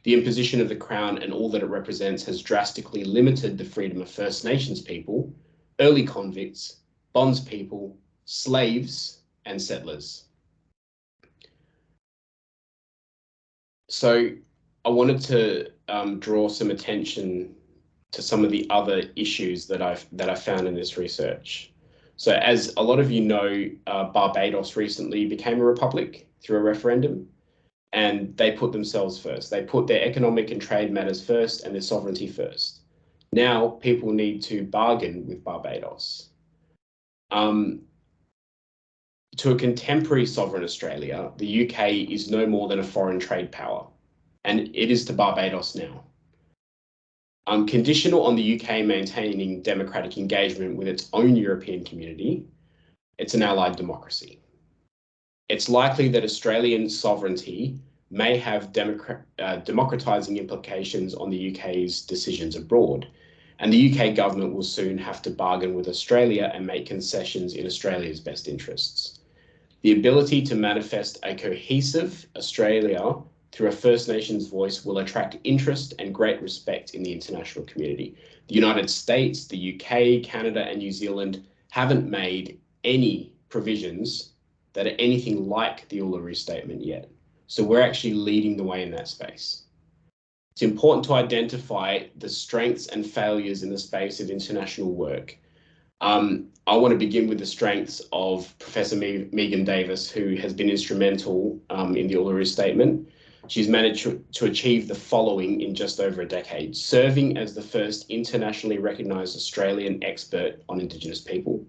The imposition of the Crown and all that it represents has drastically limited the freedom of First Nations people, early convicts, bondspeople, slaves, and settlers. So I wanted to draw some attention to some of the other issues that I found in this research. So as a lot of you know, Barbados recently became a republic through a referendum, and they put themselves first. They put their economic and trade matters first and their sovereignty first. Now people need to bargain with Barbados. To a contemporary sovereign Australia, the UK is no more than a foreign trade power, and it is to Barbados now. Conditional on the UK maintaining democratic engagement with its own European community, it's an allied democracy. It's likely that Australian sovereignty may have democratising implications on the UK's decisions abroad, and the UK government will soon have to bargain with Australia and make concessions in Australia's best interests. The ability to manifest a cohesive Australia through a First Nations voice will attract interest and great respect in the international community. The United States, the UK, Canada, and New Zealand haven't made any provisions that are anything like the Uluru Statement yet. So we're actually leading the way in that space. It's important to identify the strengths and failures in the space of international work. I want to begin with the strengths of Professor Megan Davis, who has been instrumental in the Uluru Statement. She's managed to achieve the following in just over a decade: serving as the first internationally recognised Australian expert on Indigenous people,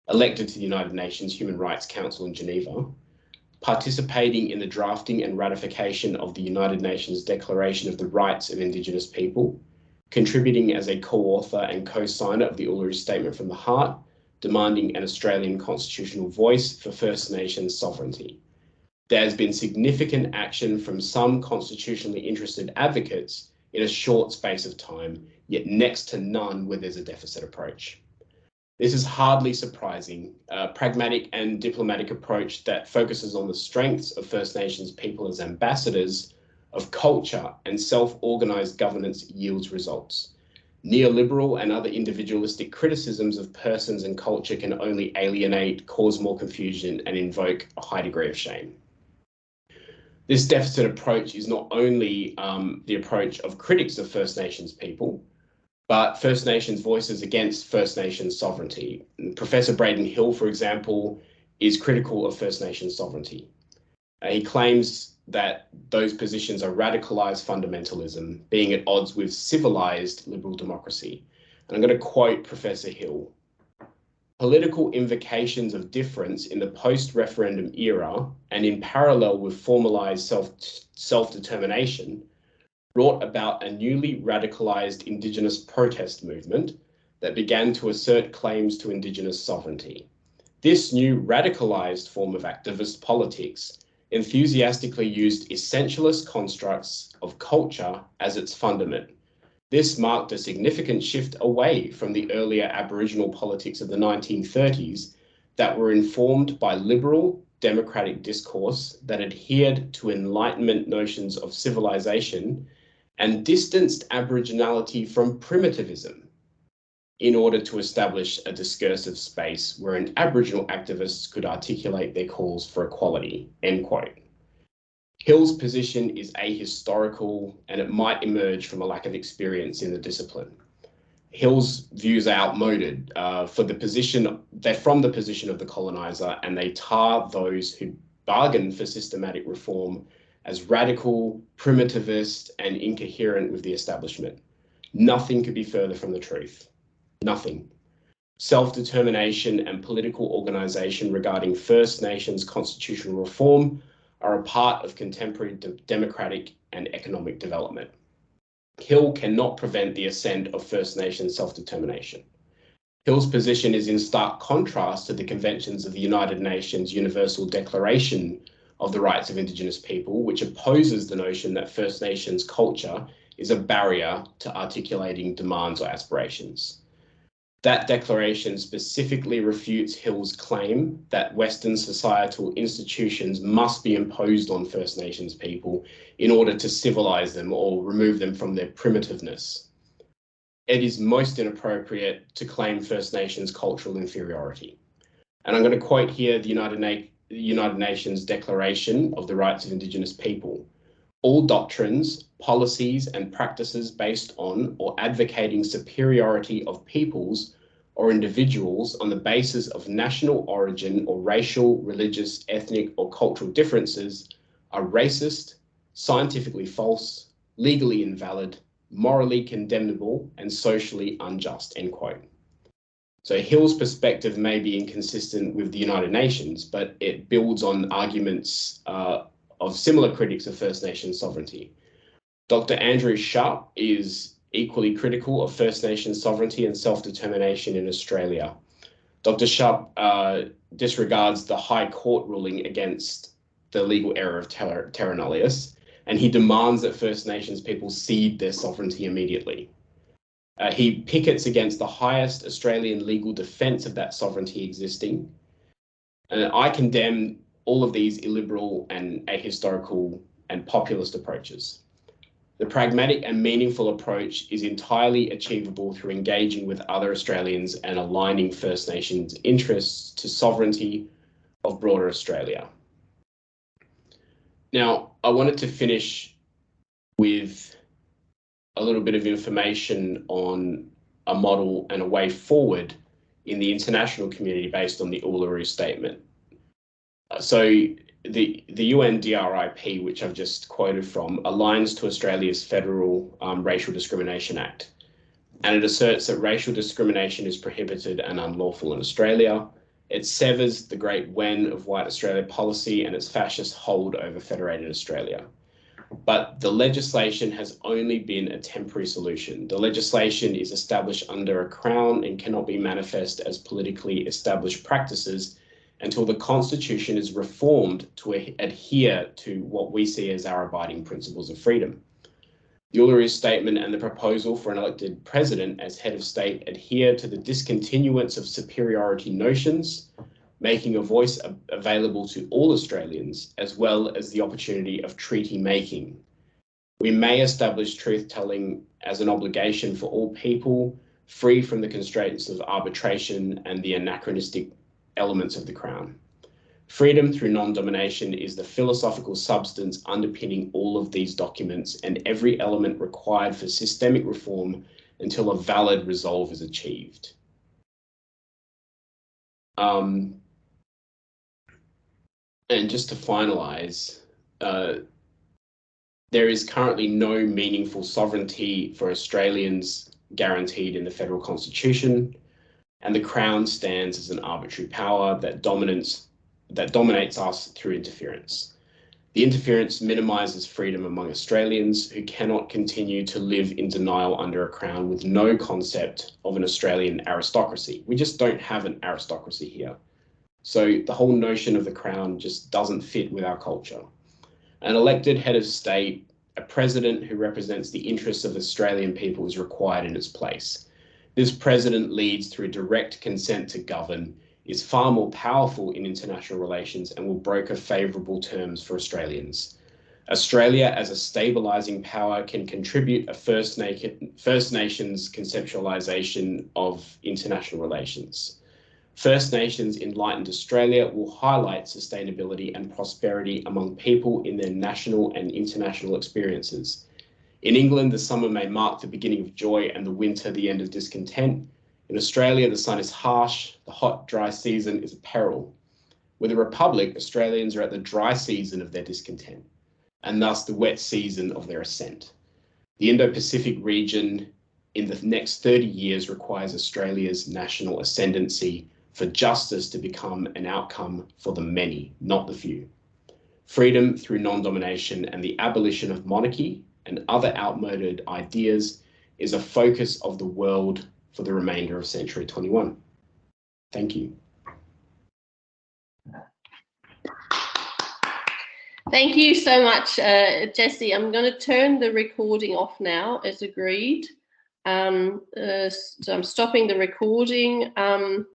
elected to the United Nations Human Rights Council in Geneva, participating in the drafting and ratification of the United Nations Declaration of the Rights of Indigenous People, contributing as a co-author and co-signer of the Uluru Statement from the Heart, demanding an Australian constitutional voice for First Nations sovereignty. There has been significant action from some constitutionally interested advocates in a short space of time, yet next to none where there's a deficit approach. This is hardly surprising. A pragmatic and diplomatic approach that focuses on the strengths of First Nations people as ambassadors of culture and self-organised governance yields results. Neoliberal and other individualistic criticisms of persons and culture can only alienate, cause more confusion, and invoke a high degree of shame. This deficit approach is not only the approach of critics of First Nations people, but First Nations voices against First Nations sovereignty. Professor Braden Hill, for example, is critical of First Nations sovereignty. He claims that those positions are radicalised fundamentalism, being at odds with civilised liberal democracy. And I'm going to quote Professor Hill: "Political invocations of difference in the post-referendum era and in parallel with formalised self-determination brought about a newly radicalised Indigenous protest movement that began to assert claims to Indigenous sovereignty. This new radicalised form of activist politics enthusiastically used essentialist constructs of culture as its fundament. This marked a significant shift away from the earlier Aboriginal politics of the 1930s that were informed by liberal democratic discourse that adhered to Enlightenment notions of civilization and distanced Aboriginality from primitivism in order to establish a discursive space wherein Aboriginal activists could articulate their calls for equality," end quote. Hill's position is ahistorical, and it might emerge from a lack of experience in the discipline. Hill's views are outmoded they're from the position of the colonizer, and they tar those who bargain for systematic reform as radical, primitivist, and incoherent with the establishment. Nothing could be further from the truth. Nothing. Self-determination and political organisation regarding First Nations constitutional reform are a part of contemporary democratic and economic development. Hill cannot prevent the ascent of First Nations self-determination. Hill's position is in stark contrast to the conventions of the United Nations Universal Declaration of the Rights of Indigenous People, which opposes the notion that First Nations culture is a barrier to articulating demands or aspirations. That declaration specifically refutes Hill's claim that Western societal institutions must be imposed on First Nations people in order to civilize them or remove them from their primitiveness. It is most inappropriate to claim First Nations cultural inferiority. And I'm going to quote here the United Nations Declaration of the Rights of Indigenous People. All doctrines, policies, and practices based on or advocating superiority of peoples or individuals on the basis of national origin or racial, religious, ethnic, or cultural differences are racist, scientifically false, legally invalid, morally condemnable, and socially unjust, end quote. So Hill's perspective may be inconsistent with the United Nations, but it builds on arguments of similar critics of First Nations sovereignty. Dr. Andrew Sharp is equally critical of First Nations sovereignty and self-determination in Australia. Dr. Sharp disregards the High Court ruling against the legal error of terra nullius, and he demands that First Nations people cede their sovereignty immediately. He pickets against the highest Australian legal defence of that sovereignty existing. And I condemn all of these illiberal and ahistorical and populist approaches. The pragmatic and meaningful approach is entirely achievable through engaging with other Australians and aligning First Nations interests to sovereignty of broader Australia. Now, I wanted to finish with a little bit of information on a model and a way forward in the international community based on the Uluru Statement. So the UNDRIP, which I've just quoted from, aligns to Australia's Federal Racial Discrimination Act, and it asserts that racial discrimination is prohibited and unlawful in Australia. It severs the Great Wen of White Australia policy and its fascist hold over Federated Australia. But the legislation has only been a temporary solution. The legislation is established under a crown and cannot be manifest as politically established practices until the Constitution is reformed to adhere to what we see as our abiding principles of freedom. The Uluru Statement and the proposal for an elected president as head of state adhere to the discontinuance of superiority notions, making a voice available to all Australians, as well as the opportunity of treaty making. We may establish truth-telling as an obligation for all people, free from the constraints of arbitration and the anachronistic elements of the Crown. Freedom through non-domination is the philosophical substance underpinning all of these documents and every element required for systemic reform until a valid resolve is achieved. And just to finalise, there is currently no meaningful sovereignty for Australians guaranteed in the federal constitution, and the Crown stands as an arbitrary power that dominates us through interference. The interference minimises freedom among Australians who cannot continue to live in denial under a Crown with no concept of an Australian aristocracy. We just don't have an aristocracy here. So the whole notion of the Crown just doesn't fit with our culture. An elected head of state, a president who represents the interests of Australian people, is required in its place. This president leads through direct consent to govern, is far more powerful in international relations, and will broker favourable terms for Australians. Australia, as a stabilising power, can contribute a First Nations conceptualisation of international relations. First Nations Enlightened Australia will highlight sustainability and prosperity among people in their national and international experiences. In England, the summer may mark the beginning of joy and the winter the end of discontent. In Australia, the sun is harsh, the hot, dry season is a peril. With a republic, Australians are at the dry season of their discontent, and thus the wet season of their ascent. The Indo-Pacific region in the next 30 years requires Australia's national ascendancy for justice to become an outcome for the many, not the few. Freedom through non-domination and the abolition of monarchy and other outmoded ideas is a focus of the world for the remainder of century 21. Thank you. Thank you so much, Jesse. I'm going to turn the recording off now, as agreed. So I'm stopping the recording.